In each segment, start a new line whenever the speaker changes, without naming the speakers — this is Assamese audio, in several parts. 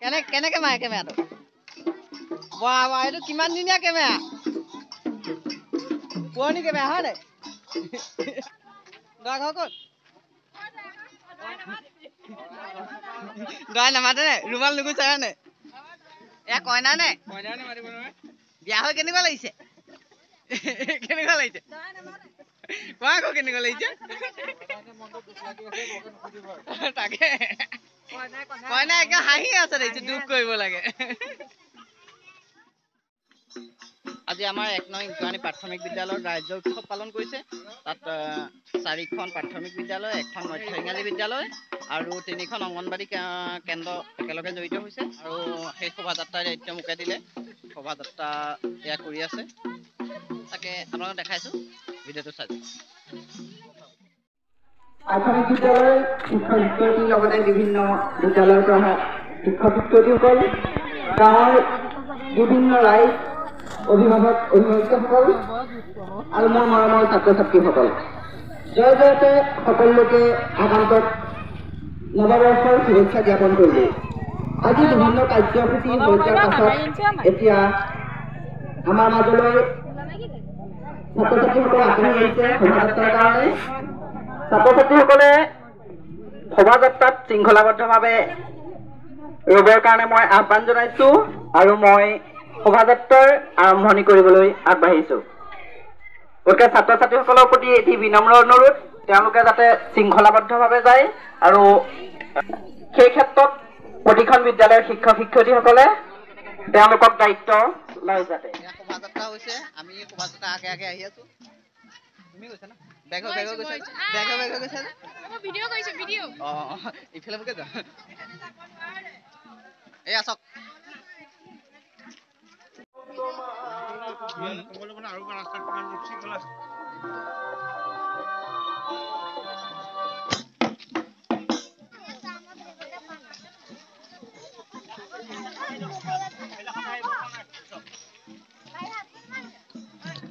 কেনেকে মাৰে কেমেৰাটো বাহ এইটো কিমান দিনীয়া কেমেৰা পুৰণি কেমেৰা হয় নাই দৰা ঘৰ ক'ত দৰা নামাতে নে ৰুমাল নুগুচাই হয় নাই এয়া কইনা নে বিয়া হৈ কেনেকুৱা লাগিছে কেনেকুৱা লাগিছে কোৱা আকৌ কেনেকুৱা লাগিছে তাকে কইনা একে হাঁহি আছে দেখিছো দুখ কৰিব লাগে আজি আমাৰ ১ নং ইংৰাজী প্ৰাথমিক বিদ্যালয়ৰ ৰাজ্য উৎসৱ পালন কৰিছে তাত ৪খন প্ৰাথমিক বিদ্যালয় ১খন মধ্য ইংৰাজী বিদ্যালয় আৰু ৩খন অংগনবাড়ী কেন্দ্ৰ একেলগে জড়িত হৈছে আৰু সেই শোভাযাত্ৰাৰ দায়িত্ব মোকে দিলে শোভাযাত্ৰা এয়া কৰি আছে তাকে আপোনালোকক দেখাইছো ভিডিঅ'টো চাই
প্ৰাথমিক বিদ্যালয়ৰ শিক্ষক শিক্ষয়িত্ৰীৰ লগতে বিভিন্ন বিদ্যালয়ৰ পৰা অহা শিক্ষক শিক্ষয়িত্ৰীসকল গাঁৱৰ বিভিন্ন ৰাইজ অভিভাৱক অভিভাৱকসকল আৰু মোৰ মৰমৰ ছাত্ৰ ছাত্ৰীসকল জয় জয়তে সকলোকে আগন্তুক নৱবৰ্ষৰ শুভেচ্ছা জ্ঞাপন কৰিলোঁ আজি বিভিন্ন কাৰ্যসূচী হৈ যোৱাৰ পাছত এতিয়া আমাৰ মাজলৈ ছাত্ৰ ছাত্ৰীসকল আগবাঢ়ি আহিছে শোভাযাত্ৰাৰ কাৰণে ছাত্ৰ ছাত্ৰীসকলে শোভাযাত্ৰাত শৃংখলাবদ্ধভাৱে ৰ'বৰ কাৰণে মই আহ্বান জনাইছোঁ আৰু মই শোভাযাত্ৰাৰ আৰম্ভণি কৰিবলৈ আগবাঢ়িছোঁ গতিকে ছাত্ৰ ছাত্ৰীসকলৰ প্ৰতি এটি বিনম্ৰ অনুৰোধ তেওঁলোকে যাতে শৃংখলাবদ্ধভাৱে যায় আৰু সেই ক্ষেত্ৰত প্ৰতিখন বিদ্যালয়ৰ শিক্ষক শিক্ষয়িত্ৰীসকলে তেওঁলোকক দায়িত্ব লয় যাতে
শোভাযাত্ৰা হৈছে আমি শোভাযাত্ৰা আগে আগে আহি আছো তুমি কৈছা না বেগ গৈছে মই ভিডিঅ' কৰিছো ভিডিঅ' ইফালে মুকে যা এই আছক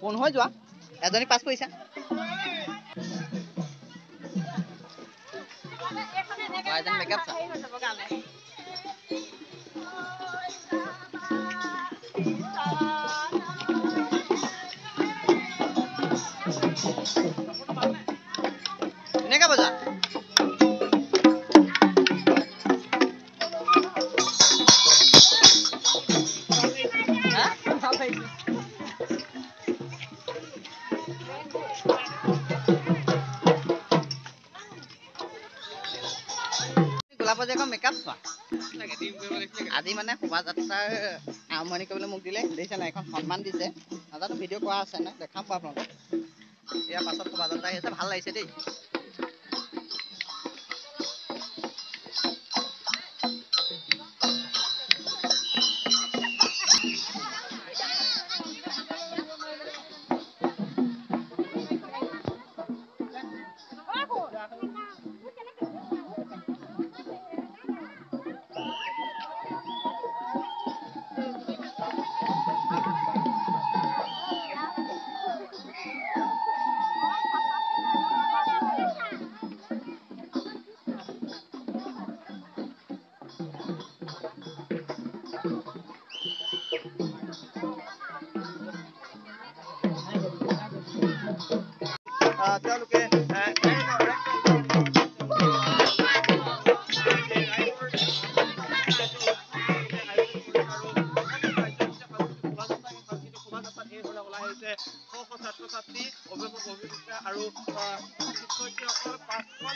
কোন হৈ যোৱা এজনী পাছ কৰিছা মেকআপ চা এনেকে বজা মেকআপ চোৱা আজি মানে শোভাযাত্ৰাৰ আৰম্ভণি কৰিবলৈ মোক দিলে দেখিছে নাই এখন সন্মান দিছে নাজানো ভিডিঅ' কৰা আছে নাই দেখাম বাৰু আপোনালোকক ইয়াৰ পাছত শোভাযাত্ৰা আহি আছে ভাল লাগিছে দেই তেওঁলোকে ছাত্ৰ ছাত্ৰী অভিভাৱক অভিভাৱিকা আৰু শিক্ষয়িত্ৰীসকল 5খন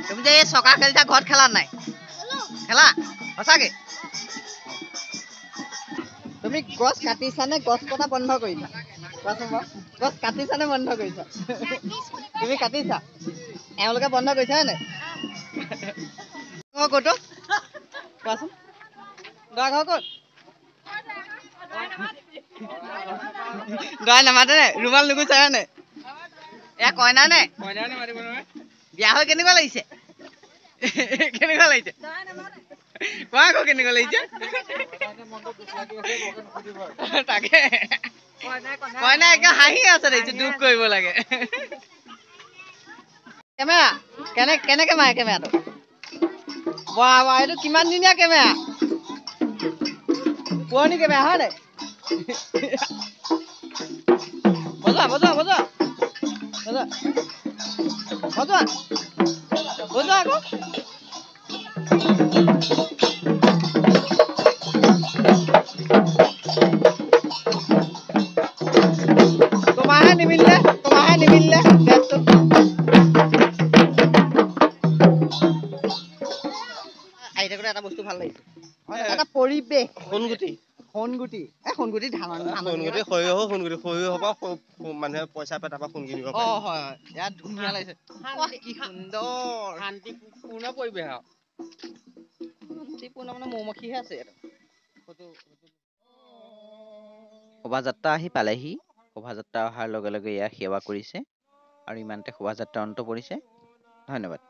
তুমি যে এই চকা খেলিছা ঘৰত খেলা নাই খেলা সঁচাকে তুমি গছ কাটিছা নে গছ কটা বন্ধ কৰিছা কোৱাচোন বাৰু গছ কাটিছা নে বন্ধ কৰিছা তুমি কাটিছা এওঁলোকে বন্ধ কৰিছা নে ক'তো কোৱাচোন দৰা ঘৰ ক'ত দৰা নামাতে নে ৰুমাল নুগুচাই হয় নাই এয়া কইনা নে বিয়া হৈ কেনেকুৱা লাগিছে কেনেকুৱা লাগিছে কোৱা আকৌ কেনেকুৱা লাগিছে তাকে কইনা একে হাঁহি আছে দেখিছো দুখ কৰিব লাগে কেমেৰা কেনেকে মাৰে কেমেৰাটো বাহ এইটো কিমান দিনীয়া কেমেৰা পুৰণি কেমেৰা হয় নাই বজোৱা বজোৱা বজোৱা বজোৱা বজোৱা বজোৱা আকৌ তোমাৰহে নিমিলিলে নেটটো আহি থাকোতে এটা বস্তু ভাল লাগিছে এটা পৰিৱেশ সোণগুটি ধান
সোণগুটি সৰিয়হো সোণগুটি সৰিয়হৰ পৰা মানুহে পইচা পায় তাৰপৰা সোণ কিনিব পাৰে
হয় ইয়াত ধুনীয়া লাগিছে কি সুন্দৰ শান্তিপূৰ্ণ পৰিৱেশ আৰু শান্তিপূৰ্ণ মানে মৌমখীহে আছে ইয়াত শোভাযাত্ৰা আহি পালেহি শোভাযাত্ৰা অহাৰ লগে লগে ইয়াৰ সেৱা কৰিছে আৰু ইমানতে শোভাযাত্ৰা অন্ত পৰিছে ধন্যবাদ